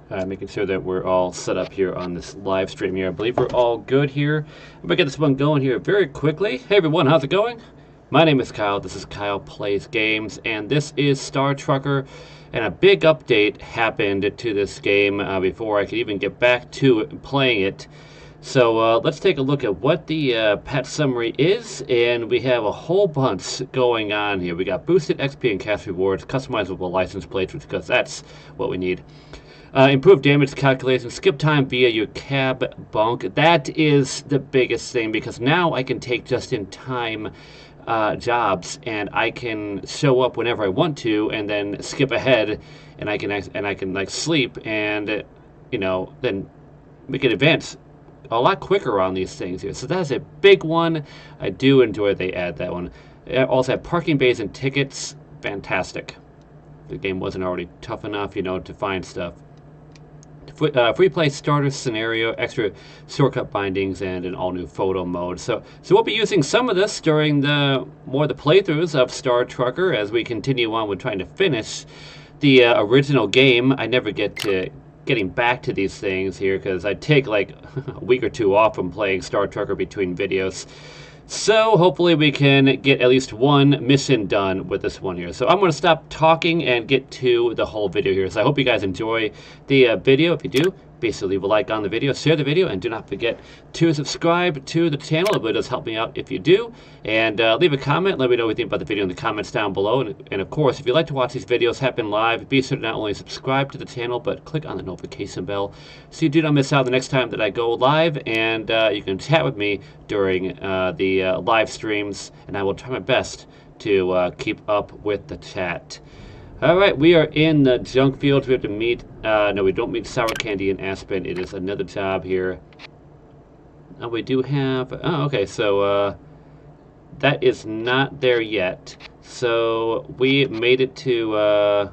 Making sure that we're all set up here on this live stream here. I believe we're all good here. I'm gonna get this one going here very quickly. Hey everyone, how's it going? My name is Kyle. This is Kyle Plays Games, and this is Star Trucker. And a big update happened to this game before I could even get back to playing it. So let's take a look at what the patch summary is, and we have a whole bunch going on here. We got boosted XP and cash rewards, customizable license plates, because that's what we need. Improved damage calculation, skip time via your cab bunk. That is the biggest thing, because now I can take just-in-time jobs, and I can show up whenever I want to, and then skip ahead, and I can like sleep, and you know, then we can advance a lot quicker on these things here. So that's a big one. I do enjoy they add that one. I also have parking bays and tickets. Fantastic. The game wasn't already tough enough, you know, to find stuff. Free play starter scenario, extra shortcut bindings, and an all-new photo mode. So we'll be using some of this during the playthroughs of Star Trucker as we continue on with trying to finish the original game. I never get to getting back to these things here because I take like a week or two off from playing Star Trucker between videos. So hopefully we can get at least one mission done with this one here. So I'm going to stop talking and get to the whole video here. So I hope you guys enjoy the video. If you do, basically leave a like on the video, share the video, and do not forget to subscribe to the channel. It really does help me out if you do. And leave a comment. Let me know what you think about the video in the comments down below. And of course, if you'd like to watch these videos happen live, be sure to not only subscribe to the channel, but click on the notification bell so you do not miss out the next time that I go live. And you can chat with me during the live streams, and I will try my best to keep up with the chat. Alright, we are in the junk fields. We have to meet, no, we don't meet Sour Candy and Aspen. It is another job here. We do have, oh, okay, so that is not there yet. So we made it to, oh,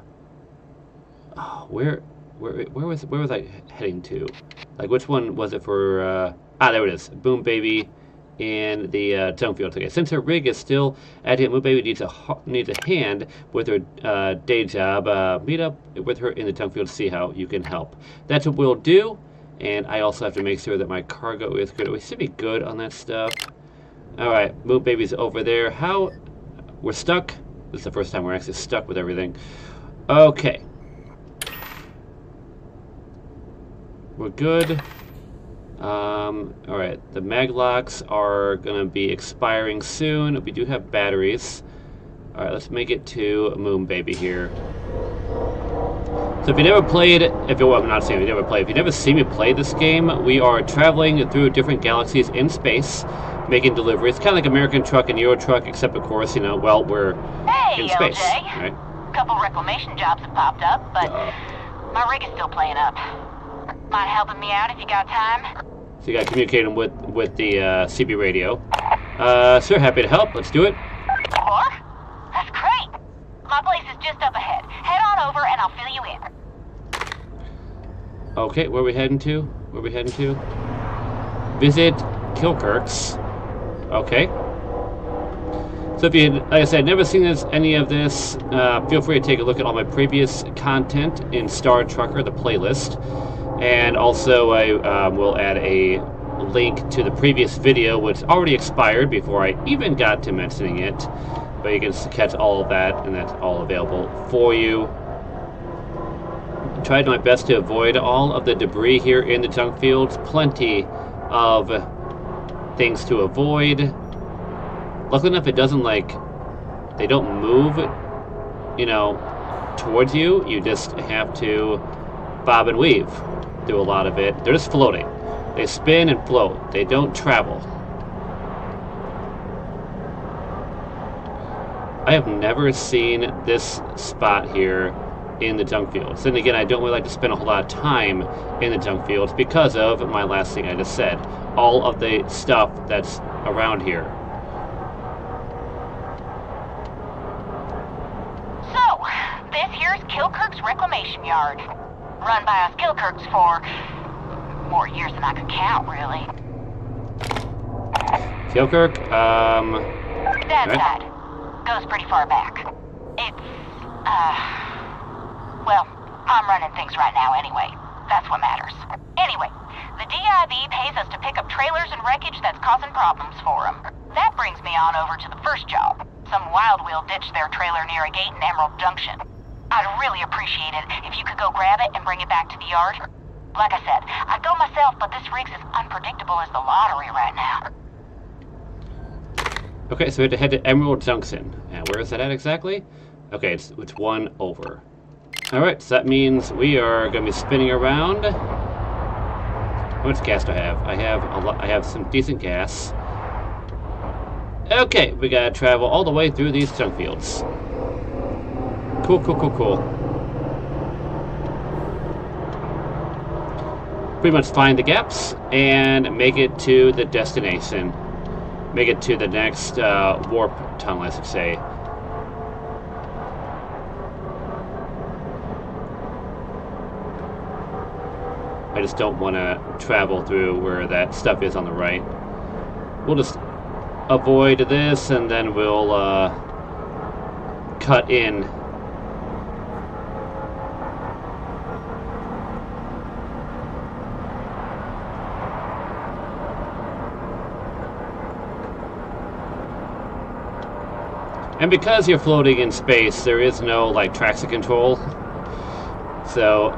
where was I heading to? Like, which one was it for, there it is, Boom Baby in the junk field. Okay, since her rig is still active, Boom Baby needs a hand with her day job. Meet up with her in the junk field to see how you can help. That's what we'll do. And I also have to make sure that my cargo is good. We should be good on that stuff. All right, Boom Baby's over there. How? We're stuck. This is the first time we're actually stuck with everything. Okay. We're good. Alright, the mag locks are going to be expiring soon. We do have batteries. Alright, let's make it to Moon Baby here. So if you never played, if you never seen me play this game, we are traveling through different galaxies in space, making deliveries. Kind of like American Truck and Euro Truck, except of course, you know, well, we're in space. LJ. Right? A couple reclamation jobs have popped up, but my rig is still playing up. Mind helping me out if you got time? So you got communicating with the CB radio. Sir, happy to help. Let's do it. Or? That's great. My place is just up ahead. Head on over and I'll fill you in. Okay, where are we heading to? Where are we heading to? Visit Kilkirk's. Okay. So if you, like I said, never seen any of this, feel free to take a look at all my previous content in Star Trucker, the playlist. And also I will add a link to the previous video, which already expired before I even got to mentioning it. But you can catch all of that, and that's all available for you. I tried my best to avoid all of the debris here in the junk fields. Plenty of things to avoid. Luckily enough, it doesn't they don't move, you know, towards you. You just have to bob and weave through a lot of it. They're just floating. They spin and float. They don't travel. I have never seen this spot here in the junk fields. And again, I don't really like to spend a whole lot of time in the junk fields because of my last thing I just said. All of the stuff that's around here. So, this here's Kilkirk's reclamation yard. Run by us Kilkirks for more years than I could count, really. Kilkirk, That right. side. Goes pretty far back. It's, well, I'm running things right now anyway. That's what matters. Anyway, the DIV pays us to pick up trailers and wreckage that's causing problems for them. That brings me on over to the first job. Some wild wheel ditched their trailer near a gate in Emerald Junction. I'd really appreciate it if you could go grab it and bring it back to the yard. Like I said, I'd go myself, but this rig's as unpredictable as the lottery right now. Okay, so we have to head to Emerald Junction. And where is that at exactly? Okay, it's one over. Alright, so that means we are going to be spinning around. How much gas do I have? I have some decent gas. Okay, we gotta travel all the way through these junk fields. Cool. Pretty much find the gaps and make it to the destination. Make it to the next warp tunnel, I should say. I just don't want to travel through where that stuff is on the right. We'll just avoid this and then we'll cut in. And because you're floating in space, there is no like traction control. So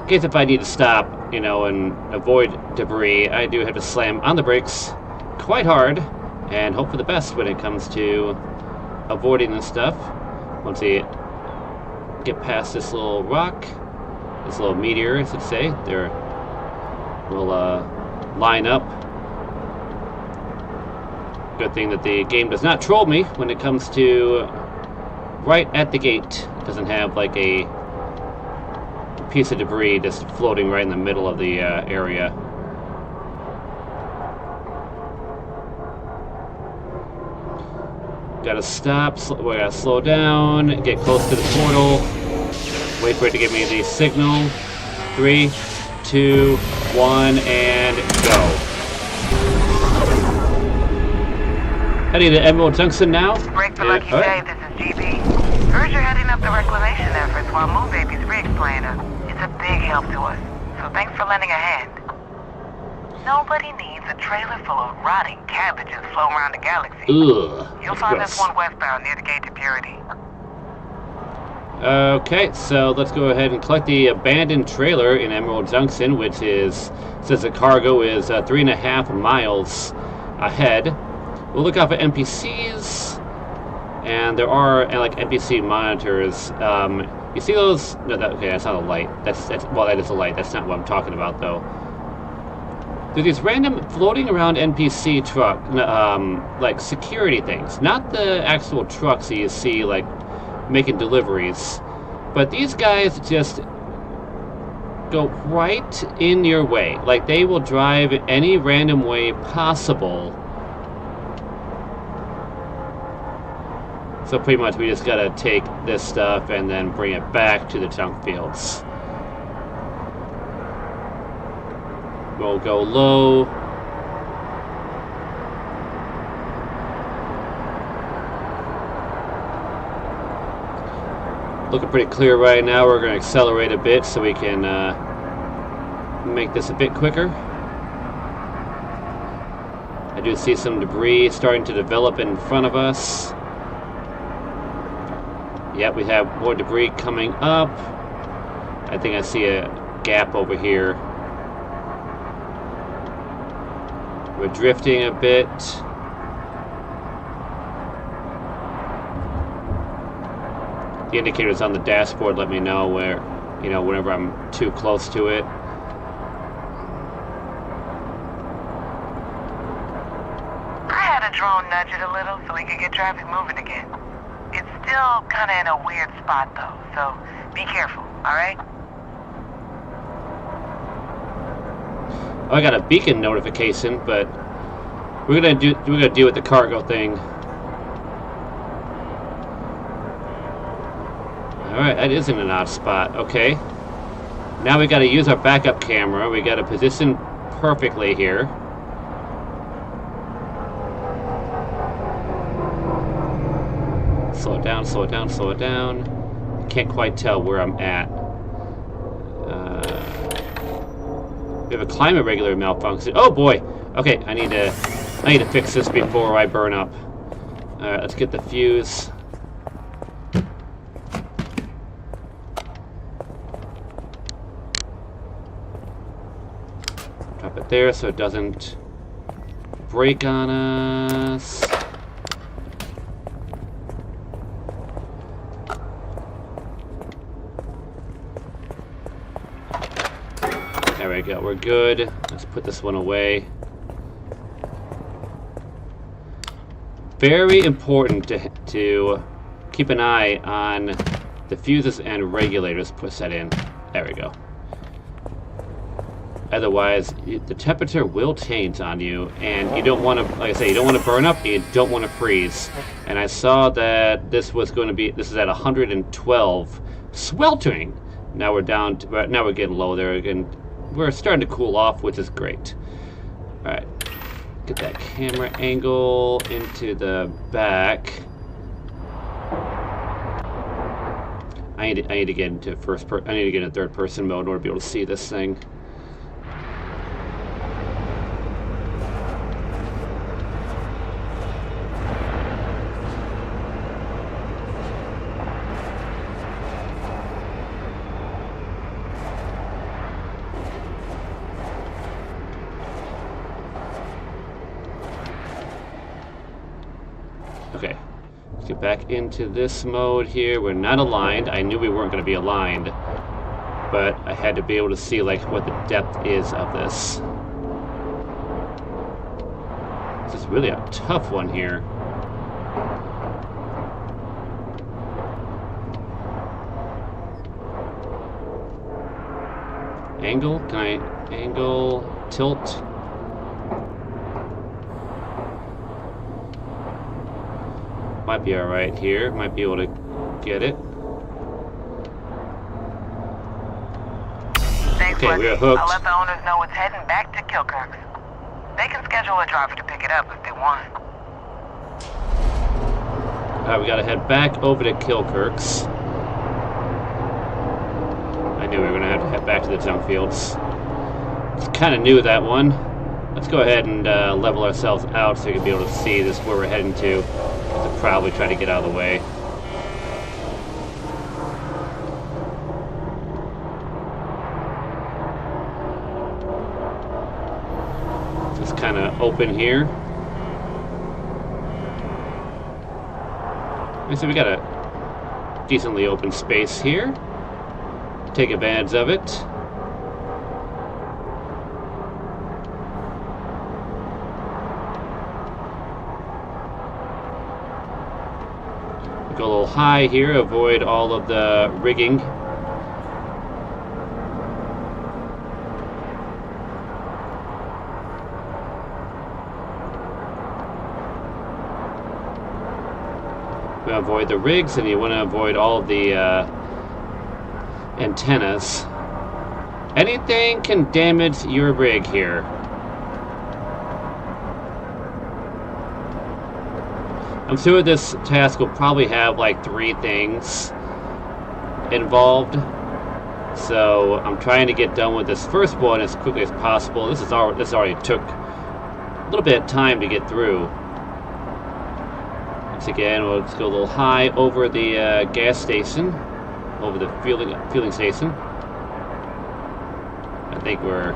in case if I need to stop, you know, and avoid debris, I do have to slam on the brakes quite hard and hope for the best when it comes to avoiding this stuff. Once we get past this little rock, this little meteor, I should say, there we'll line up. Good thing that the game does not troll me when it comes to right at the gate. It doesn't have like a piece of debris just floating right in the middle of the area. Gotta stop, we gotta slow down, get close to the portal, wait for it to give me the signal. 3, 2, 1, and go. Heading to Emerald Junction now. Break the lucky day, this is GB. Heard you're heading up the reclamation efforts while Moon Baby's rig's playing up. It's a big help to us, so thanks for lending a hand. Nobody needs a trailer full of rotting cabbages floating around the galaxy. Ugh, You'll find this one westbound near the gate to Purity. Okay, so let's go ahead and collect the abandoned trailer in Emerald Junction, which is, says the cargo is 3.5 miles ahead. We'll look out for NPCs, and there are like NPC monitors. You see those? No, okay, that's not a light. That's well, that is a light. That's not what I'm talking about, though. There's these random floating around NPC truck, like security things. Not the actual trucks that you see like making deliveries, but these guys just go right in your way. Like they will drive any random way possible. So pretty much we just gotta take this stuff and then bring it back to the junk fields. We'll go low. Looking pretty clear right now. We're gonna accelerate a bit so we can make this a bit quicker. I do see some debris starting to develop in front of us. Yep, we have more debris coming up. I think I see a gap over here. We're drifting a bit. The indicators on the dashboard let me know where, you know, whenever I'm too close to it. I had a drone nudge it a little so we could get traffic moving again. It's still kind of in a weird spot though, so be careful, alright? I got a beacon notification, but we're gonna deal with the cargo thing. Alright, that is in an odd spot. Okay. Now we gotta use our backup camera. We gotta position perfectly here. Slow it down, slow it down, slow it down. Can't quite tell where I'm at. We have a climate regulator malfunction. Oh boy! Okay, I need to fix this before I burn up. Alright, let's get the fuse. Drop it there so it doesn't break on us. There we go, we're good. Let's put this one away. Very important to keep an eye on the fuses and regulators. Push that in. There we go. Otherwise, the temperature will change on you, and you don't want to, like I say, you don't want to burn up, and you don't want to freeze. And I saw that this was going to be, this is at 112, sweltering. Now we're down to, now we're getting low there, and we're starting to cool off, which is great. All right, get that camera angle into the back. I need to get into I need to get in third person mode in order to be able to see this thing. Okay, let's get back into this mode here. We're not aligned. I knew we weren't going to be aligned, but I had to be able to see like what the depth is of this. This is really a tough one here. Angle? Can I angle, tilt? Might be alright here. Might be able to get it. Thanks, okay, we're hooked. I'll let the owners know it's heading back to Kilkirk's. They can schedule a driver to pick it up if they want. Alright, we gotta head back over to Kilkirk's. I knew we were gonna have to head back to the junk fields. Kinda knew that one. Let's go ahead and level ourselves out so we can be able to see this where we're heading to. Probably try to get out of the way. Just kind of open here. So we got a decently open space here. Take advantage of it. Go a little high here, avoid all of the rigging. We avoid the rigs, and you want to avoid all of the antennas. Anything can damage your rig here. I'm sure this task will probably have like 3 things involved, so I'm trying to get done with this first one as quickly as possible. This already took a little bit of time to get through. Once again, we'll just go a little high over the gas station, over the fueling station. I think we're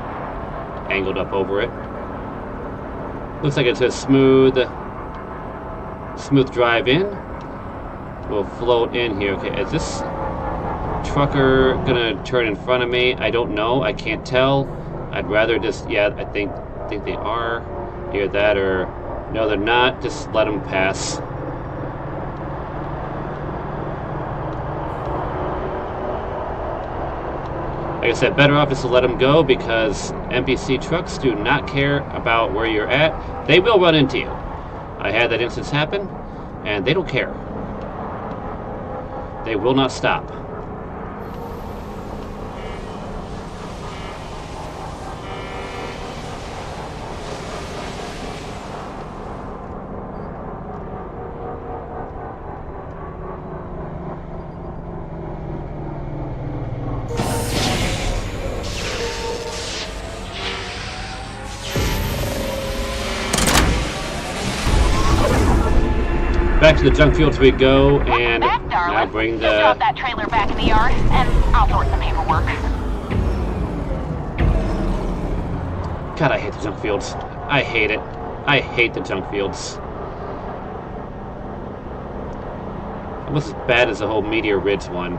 angled up over it. Looks like it's a smooth drive in. We'll float in here. Okay, is this trucker gonna turn in front of me? I don't know. I can't tell. I'd rather just, yeah, I think they are. Either that or no, they're not. Just let them pass. Like I said, better off is to let them go, because NPC trucks do not care about where you're at. They will run into you. I had that instance happen, and they don't care. They will not stop. back to the junk fields we go, and Back, now darling. bring Just drop the... that trailer back in the yard, and I'll sort some paperwork. God, I hate the junk fields. I hate it. I hate the junk fields. Almost as bad as the whole Meteor Ridge one.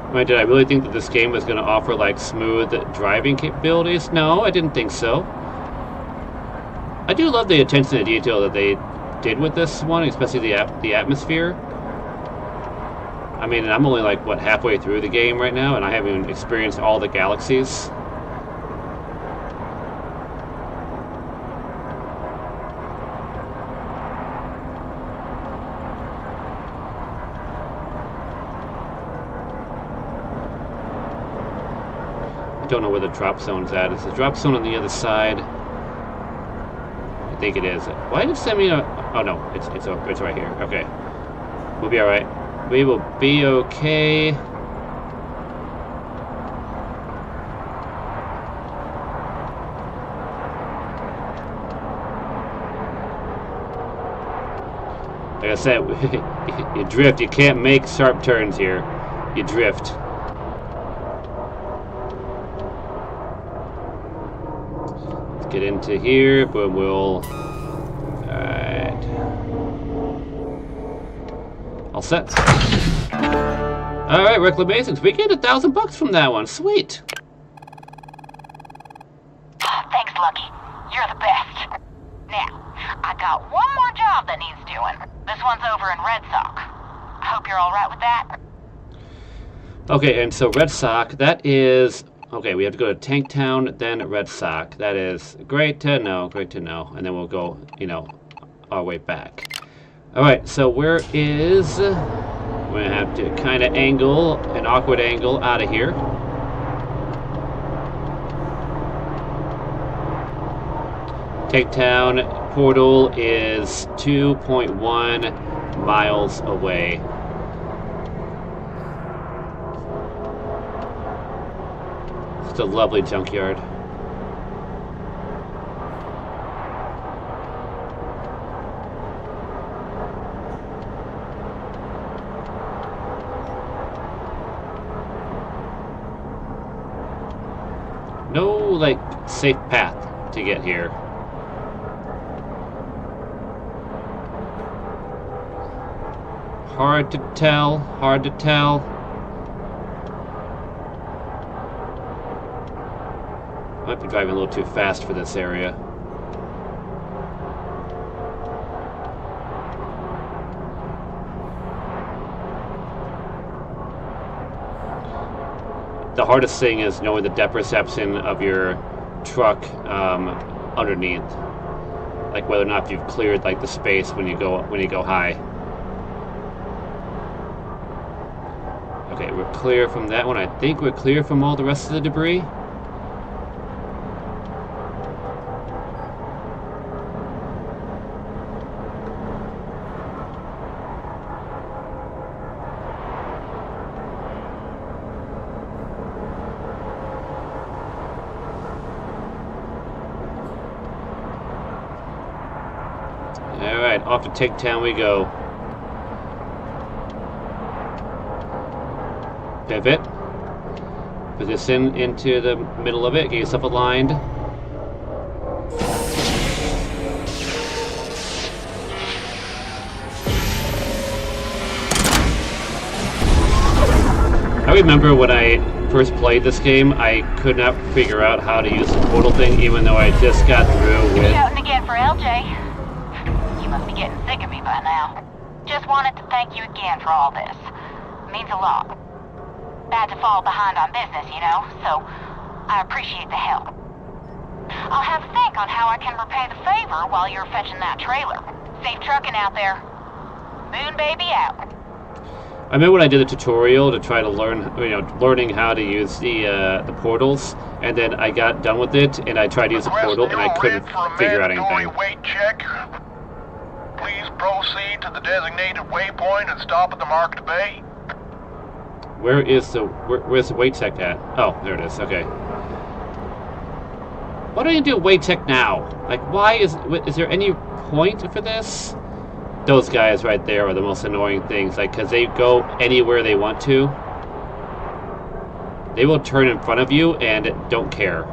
I mean, did I really think that this game was going to offer like smooth driving capabilities? No, I didn't think so. I do love the attention to detail that they did with this one, especially the atmosphere. I mean, I'm only like, what, halfway through the game right now, and I haven't even experienced all the galaxies. I don't know where the drop zone's at. Is the drop zone on the other side? I think it is. Why did it send me a... Oh no, it's right here. Okay. We'll be alright. We will be okay. Like I said, you drift. You can't make sharp turns here. You drift. Get into here, but we'll... Alright. All set. Alright, reclamations. We get $1,000 from that one. Sweet. Thanks, Lucky. You're the best. Now, I got one more job that needs doing. This one's over in Red Sock. I hope you're alright with that. Okay, and so Red Sock, that is... Okay, we have to go to Tank Town, then Red Sock. That is great to know, and then we'll go, you know, our way back. Alright, so where is... We're going to have to kind of angle, an awkward angle out of here. Tank Town portal is 2.1 miles away. It's a lovely junkyard. No, like, safe path to get here. Hard to tell, hard to tell. Might be driving a little too fast for this area. The hardest thing is knowing the depth perception of your truck underneath, like whether or not you've cleared like the space when you go high. Okay, we're clear from that one. I think we're clear from all the rest of the debris. Alright, off to Tank Town we go. Pivot. Position into the middle of it. Get yourself aligned. I remember when I first played this game, I could not figure out how to use the portal thing, even though I just got through with... Shouting again for LJ. You must be getting sick of me by now. Just wanted to thank you again for all this. Means a lot. Bad to fall behind on business, you know, so I appreciate the help. I'll have to think on how I can repay the favor while you're fetching that trailer. Safe trucking out there. Moon baby out. I remember when I did a tutorial to try to learn, learning how to use the portals, and then I got done with it, and I tried to use the portal, and I couldn't figure out anything. Weight check. proceed to the designated waypoint and stop at the marked bay. Where's the weight check at? Oh, there it is. Okay. Why don't you do weight check now? Like, why is there any point for this? Those guys right there are the most annoying things. Like, because they go anywhere they want to. They will turn in front of you and don't care.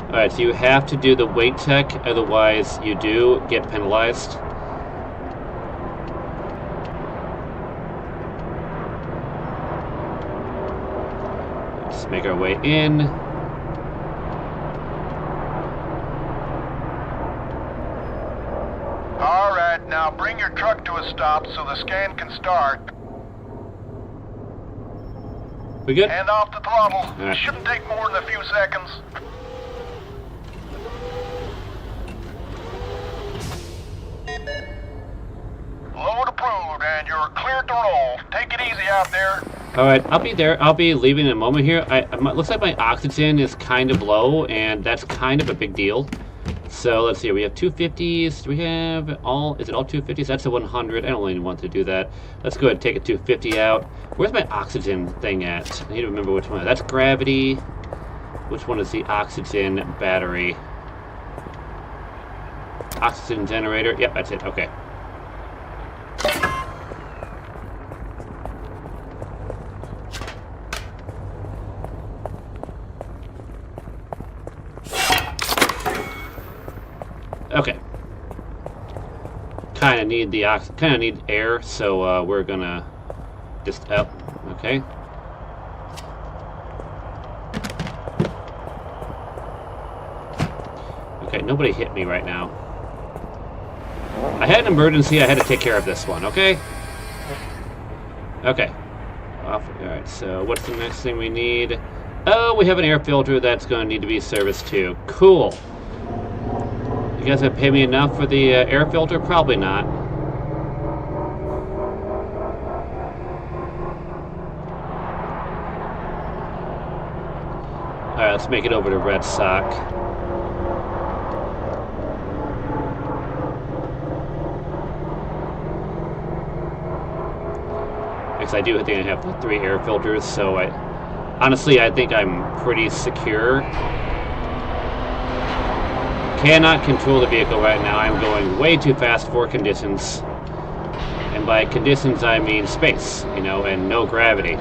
Alright, so you have to do the weight check, otherwise you do get penalized. Just make our way in. Alright, now bring your truck to a stop so the scan can start. We good? Hand off the throttle. Right. Shouldn't take more than a few seconds. Load approved, and you're cleared to roll. Take it easy out there. Alright, I'll be there. I'll be leaving in a moment here. It looks like my oxygen is kind of low, and that's kind of a big deal. So let's see, we have 250s. Do we have all, is it all 250s? That's a 100. I don't really want to do that. Let's go ahead and take a 250 out. Where's my oxygen thing at? I need to remember which one. That's gravity. Which one is the oxygen battery? Oxygen generator. Yep, that's it. Okay. Okay. Kind of need air, so we're gonna just up. Okay. Okay, nobody hit me right now. I had an emergency. I had to take care of this one. Okay. Okay. Off. All right. So what's the next thing we need? Oh, we have an air filter that's going to need to be serviced too. Cool. You guys have paid me enough for the air filter? Probably not. Alright, let's make it over to Red Sock. Because I do think I have the 3 air filters, so honestly, I think I'm pretty secure. Cannot control the vehicle right now. I'm going way too fast for conditions. And by conditions, I mean space, you know, and no gravity.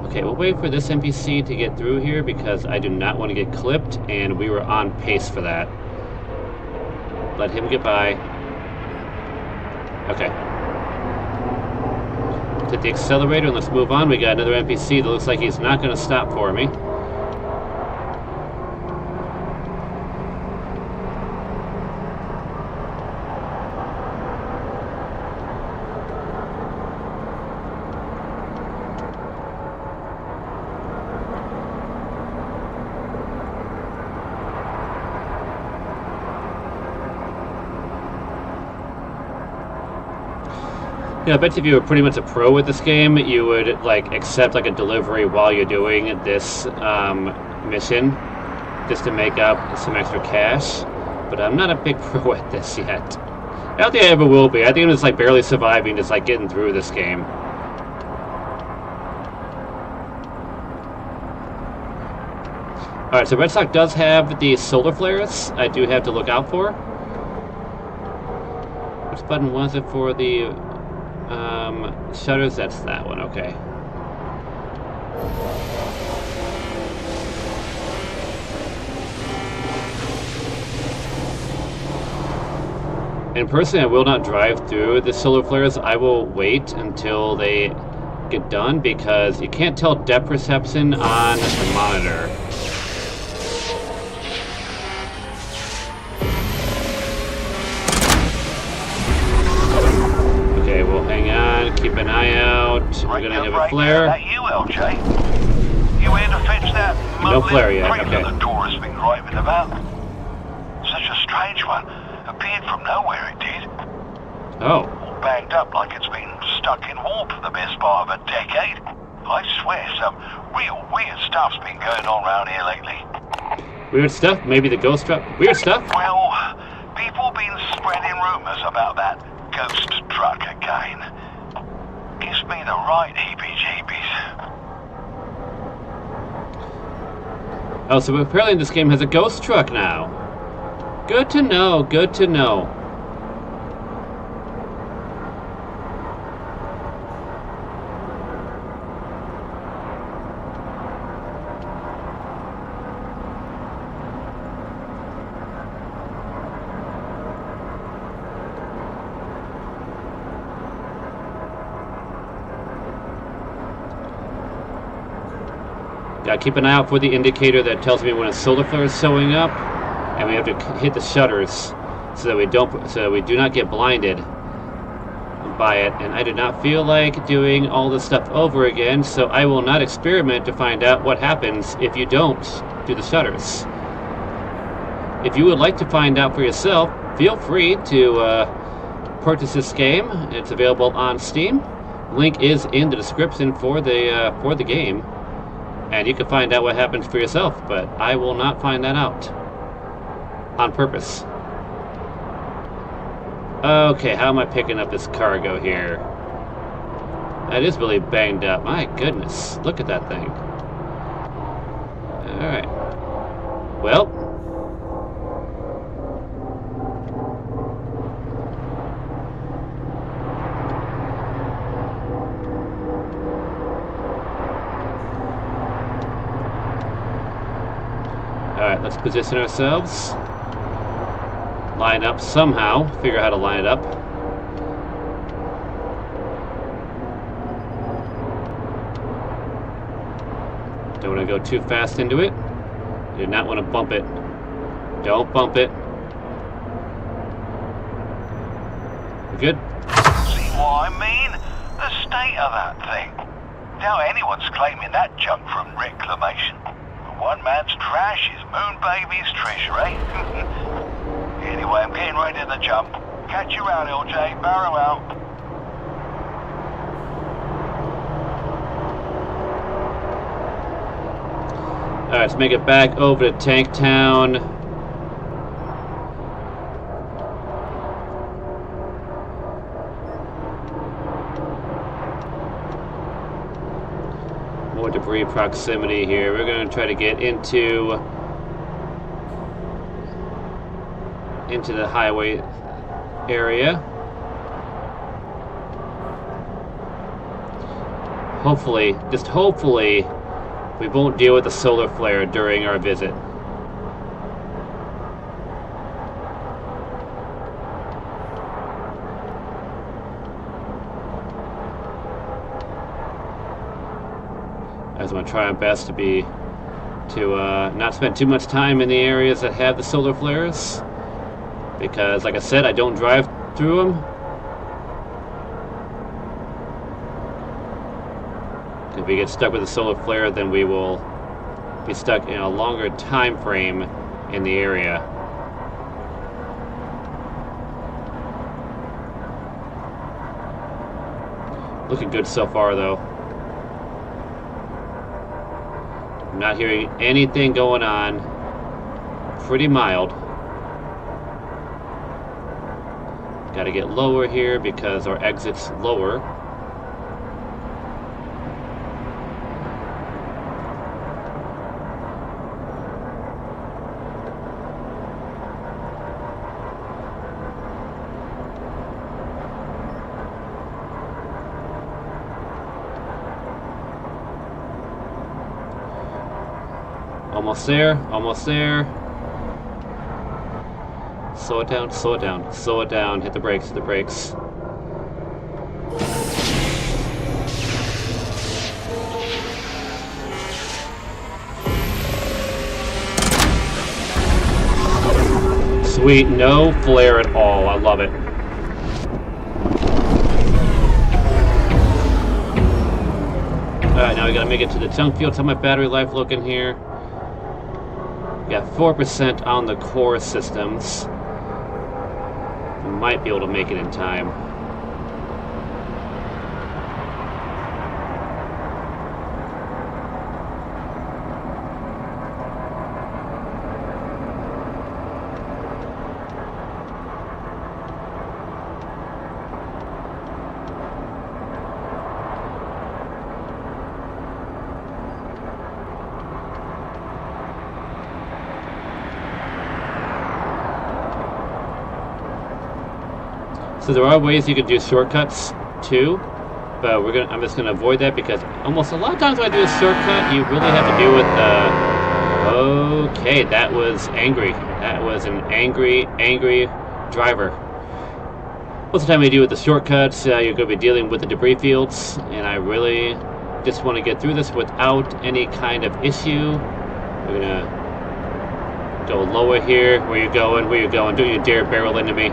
Okay, we'll wait for this NPC to get through here because I do not want to get clipped, and we were on pace for that. Let him get by. Okay. Hit the accelerator and let's move on. We got another NPC that looks like he's not going to stop for me. Yeah, I bet if you were pretty much a pro with this game, you would like accept like a delivery while you're doing this mission, just to make up some extra cash. But I'm not a big pro at this yet. I don't think I ever will be. I think I'm just like barely surviving, just like getting through this game. Alright, so Red Sox does have the solar flares I do have to look out for. Which button was it for the shutters? That's that one, okay. And personally, I will not drive through the solar flares. I will wait until they get done because you can't tell depth perception on the monitor. Okay, we'll hang on, keep an eye out. We're gonna have a flare. That you, LJ? You here to fetch that No flare yet, okay. the tourist's been raving about? Such a strange one. Appeared from nowhere, it did. Oh. All banged up like it's been stuck in warp for the best part of a decade. I swear some real weird stuff's been going on around here lately. Weird stuff? Maybe the ghost truck? Weird stuff? Well, people been spreading rumors about that ghost truck again. Gives me the right heebie-jeebies. Oh, so apparently this game has a ghost truck now. Good to know, good to know. Gotta keep an eye out for the indicator that tells me when a solar flare is showing up, and we have to hit the shutters so that we do not get blinded by it. And I do not feel like doing all this stuff over again, so I will not experiment to find out what happens if you don't do the shutters. If you would like to find out for yourself, feel free to purchase this game. It's available on Steam. Link is in the description for the game. And you can find out what happens for yourself, but I will not find that out. On purpose. Okay, how am I picking up this cargo here? That is really banged up. My goodness, look at that thing. Alright. Well. Alright, let's position ourselves. Line up somehow. Figure out how to line it up. Don't want to go too fast into it. Do not want to bump it. Don't bump it. We're good? See what I mean? The state of that thing. Doubt anyone's claiming that junk from reclamation. One man's trash is Moon Baby's treasure, eh? Anyway, I'm getting ready to jump. Catch you around, LJ. Barrow out. Alright, let's make it back over to Tank Town. More debris proximity here. We're going to try to get into the highway area. Hopefully, just hopefully, we won't deal with the solar flare during our visit. I was going to try my best to not spend too much time in the areas that have the solar flares, because, like I said, I don't drive through them. If we get stuck with a solar flare, then we will be stuck in a longer time frame in the area. Looking good so far, though. I'm not hearing anything going on. Pretty mild. Got to get lower here because our exit's lower. Almost there, almost there. Slow it down, slow it down, slow it down. Hit the brakes, hit the brakes. Sweet, no flare at all. I love it. Alright, now we gotta make it to the junk field. How's my battery life looking here? Got 4% on the core systems. We might be able to make it in time. So there are ways you can do shortcuts too, but I'm just gonna avoid that because almost a lot of times when I do a shortcut, you really have to deal with okay, that was angry. That was an angry driver. Most of the time we do with the shortcuts, you're going to be dealing with the debris fields, and I really just want to get through this without any kind of issue. We're going to go lower here. Where you going? Where you going? Don't you dare barrel into me.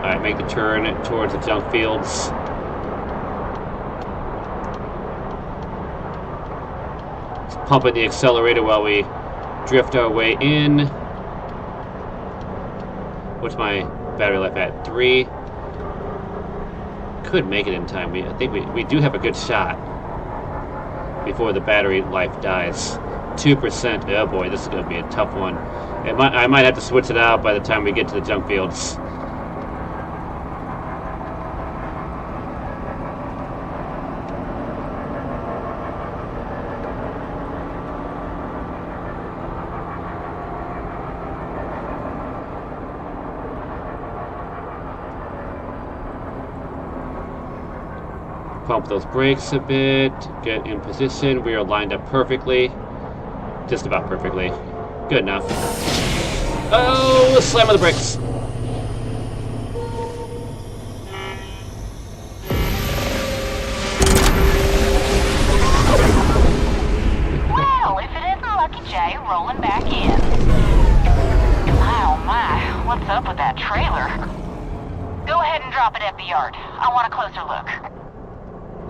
Alright, make the turn towards the junk fields. Just pumping the accelerator while we drift our way in. What's my battery life at? 3. Could make it in time. I think we do have a good shot before the battery life dies. 2%. Oh boy, this is going to be a tough one. I might have to switch it out by the time we get to the junk fields. Pump those brakes a bit, get in position. We are lined up perfectly. Just about perfectly. Good enough. Oh, slam on the brakes. Well, if it isn't Lucky J rolling back in. Oh my, what's up with that trailer? Go ahead and drop it at the yard. I want a closer look.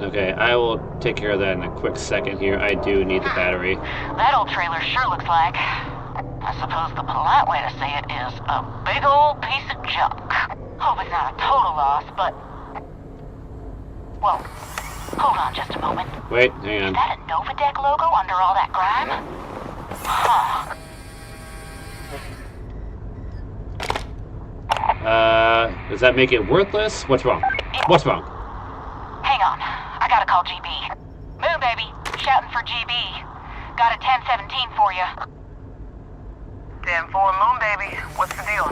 Okay, I will take care of that in a quick second here. I do need the battery. That old trailer sure looks like, I suppose the polite way to say it is, a big old piece of junk. Hope it's not a total loss, but... Whoa. Hold on just a moment. Wait, hang on. Is that a Novadeck logo under all that grime? Huh. Does that make it worthless? What's wrong? What's wrong? Hang on. I gotta call GB. Moon baby, shouting for GB. Got a 1017 for you. 10-4 Moon baby, what's the deal?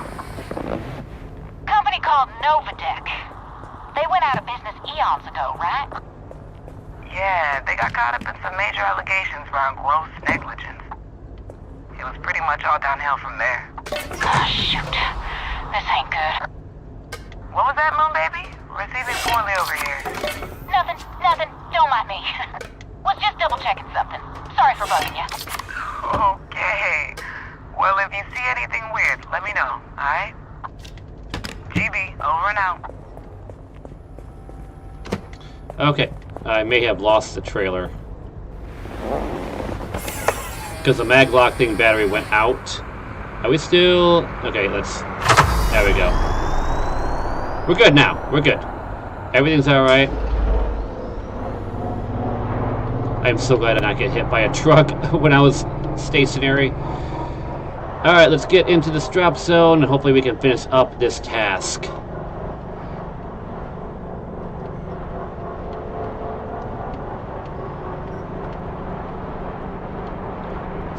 Company called Novadeck. They went out of business eons ago, right? Yeah, they got caught up in some major allegations around gross negligence. It was pretty much all downhill from there. Oh, shoot. This ain't good. What was that, Moon baby? Receiving poorly over here. Nothing. Don't mind me. Was just double checking something. Sorry for bugging you. Okay. Well, if you see anything weird, let me know, alright? GB, over and out. Okay, I may have lost the trailer. Because the maglock thing battery went out. Are we still... Okay, let's... There we go. We're good now. We're good. Everything's alright. I'm so glad I did not get hit by a truck when I was stationary. Alright, let's get into this drop zone and hopefully we can finish up this task.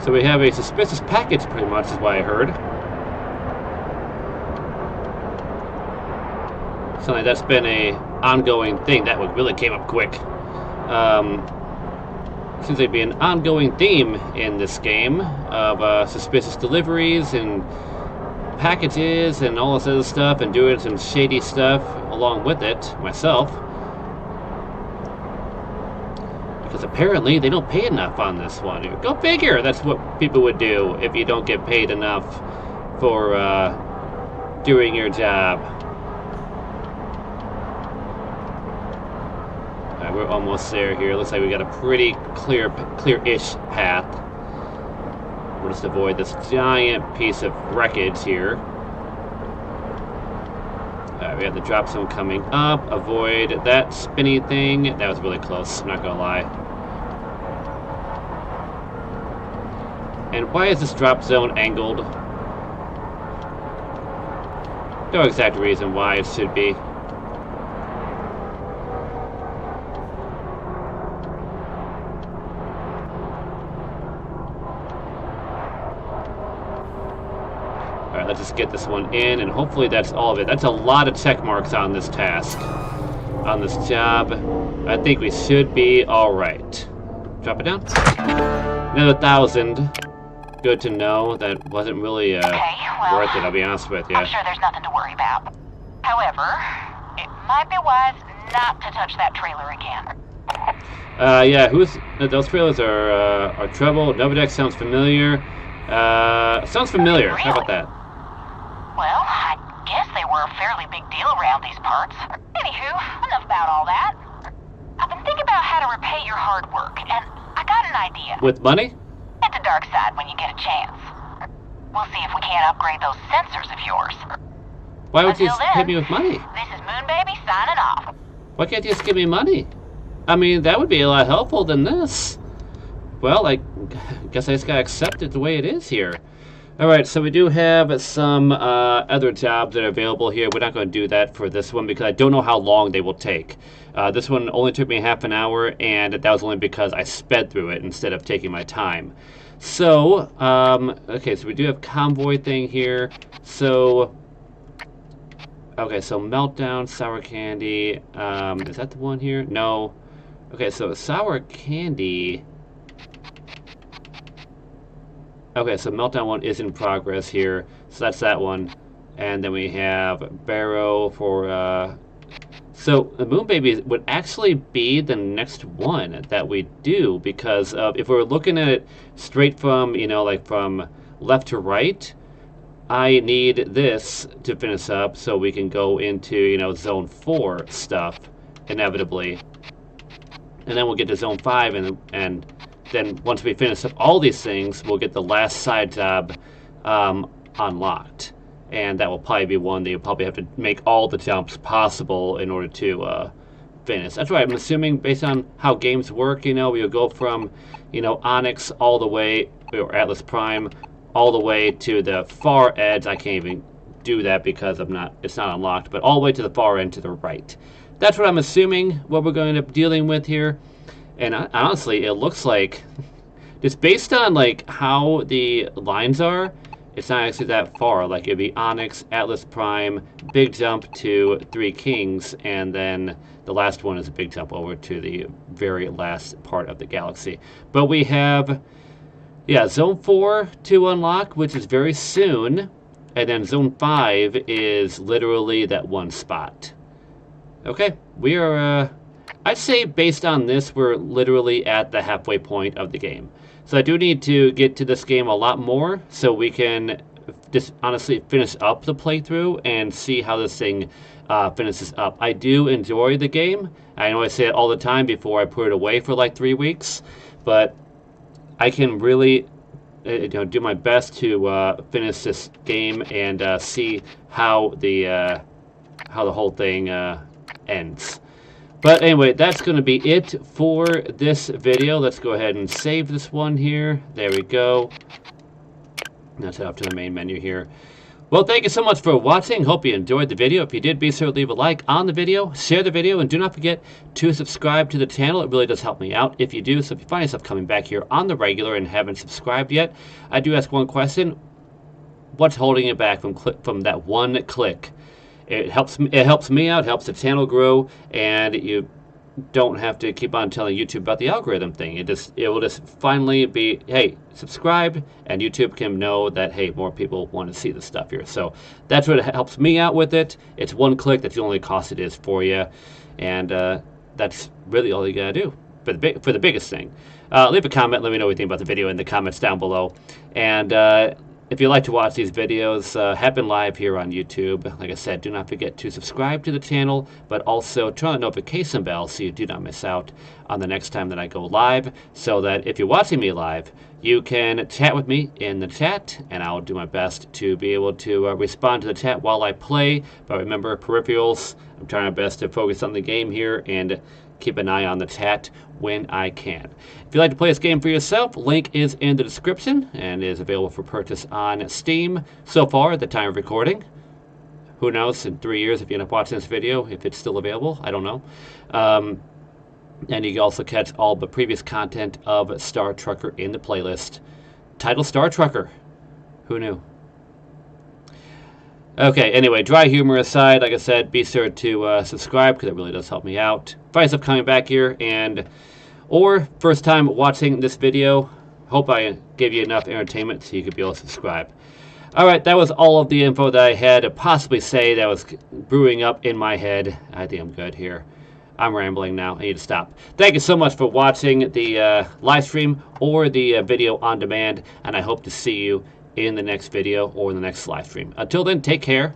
So we have a suspicious package, pretty much, is what I heard. Sounds like that's been a ongoing thing. That one really came up quick. Seems to be an ongoing theme in this game of suspicious deliveries and packages and all this other stuff, and doing some shady stuff along with it myself. Because apparently they don't pay enough on this one. Go figure! That's what people would do if you don't get paid enough for doing your job. Alright, we're almost there here. Looks like we got a pretty clear-ish path. We'll just avoid this giant piece of wreckage here. Alright, we have the drop zone coming up. Avoid that spinny thing. That was really close, I'm not gonna lie. And why is this drop zone angled? No exact reason why it should be. Alright, let's just just get this one in, and hopefully that's all of it. That's a lot of check marks on this task, on this job. I think we should be all right. Drop it down. Another 1,000. Good to know. That wasn't really Okay, well, worth it, I'll be honest with you. I'm sure there's nothing to worry about. However, it might be wise not to touch that trailer again. Yeah, those trailers are trouble. Novadex sounds familiar. Sounds familiar. How about that? Well, I guess they were a fairly big deal around these parts. Anywho, enough about all that. I've been thinking about how to repay your hard work, and I got an idea. With money? Hit the dark side when you get a chance. We'll see if we can't upgrade those sensors of yours. Why would you Until just hit then, me with money? This is Moon Baby signing off. Why can't you just give me money? I mean, that would be a lot helpful than this. Well, I guess I just gotta accept it the way it is here. Alright, so we do have some other jobs that are available here. We're not going to do that for this one because I don't know how long they will take. This one only took me half an hour, and that was only because I sped through it instead of taking my time. So, okay, so we do have convoy thing here. So, okay, so meltdown, sour candy. Is that the one here? No. Okay, so sour candy. Okay, so meltdown one is in progress here. So that's that one. And then we have Barrow for, so the Moon Baby would actually be the next one that we do, because if we're looking at it straight from, you know, like from left to right, I need this to finish up so we can go into, you know, Zone 4 stuff, inevitably. And then we'll get to Zone 5, and then once we finish up all these things, we'll get the last side job unlocked. And that will probably be one that you'll probably have to make all the jumps possible in order to finish. That's right, I'm assuming based on how games work, you know, we'll go from, you know, Onyx all the way, or Atlas Prime, all the way to the far edge. I can't even do that because it's not unlocked, but all the way to the far end to the right. That's what I'm assuming what we're going to end up dealing with here. And honestly, it looks like, just based on like how the lines are, it's not actually that far. Like it'd be Onyx, Atlas Prime, big jump to Three Kings, and then the last one is a big jump over to the very last part of the galaxy. But we have, yeah, Zone 4 to unlock, which is very soon, and then Zone 5 is literally that one spot. Okay, we are, I'd say based on this, we're literally at the halfway point of the game. So I do need to get to this game a lot more so we can just honestly finish up the playthrough and see how this thing finishes up. I do enjoy the game. I know I say it all the time before I put it away for like 3 weeks, but I can really do my best to finish this game and see how the whole thing ends. But anyway, that's going to be it for this video. Let's go ahead and save this one here. There we go. Let's head up to the main menu here. Well, thank you so much for watching. Hope you enjoyed the video. If you did, be sure to leave a like on the video, share the video, and do not forget to subscribe to the channel. It really does help me out if you do. So if you find yourself coming back here on the regular and haven't subscribed yet, I do ask one question. What's holding you back from that one click? It helps me out, helps the channel grow, and you don't have to keep on telling YouTube about the algorithm thing. It will just finally be, hey, subscribe, and YouTube can know that, hey, more people want to see the stuff here. So that's what helps me out with it. It's one click. That's the only cost it is for you, and that's really all you gotta do for the biggest thing. Leave a comment. Let me know what you think about the video in the comments down below, and if you like to watch these videos happen live here on YouTube, like I said, do not forget to subscribe to the channel, but also turn on the notification bell so you do not miss out on the next time that I go live, so that if you're watching me live, you can chat with me in the chat, and I'll do my best to be able to respond to the chat while I play. But remember, peripherals, I'm trying my best to focus on the game here and keep an eye on the chat when I can. If you'd like to play this game for yourself, link is in the description and is available for purchase on Steam so far at the time of recording. Who knows, in 3 years if you end up watching this video, if it's still available, I don't know. And you can also catch all the previous content of Star Trucker in the playlist. Title Star Trucker. Who knew? Okay, anyway, dry humor aside, like I said, be sure to subscribe because it really does help me out. Find yourself coming back here, or first time watching this video, hope I gave you enough entertainment so you could be able to subscribe. Alright, that was all of the info that I had to possibly say that was brewing up in my head. I think I'm good here. I'm rambling now. I need to stop. Thank you so much for watching the live stream or the video on demand, and I hope to see you in the next video or in the next live stream. Until then, take care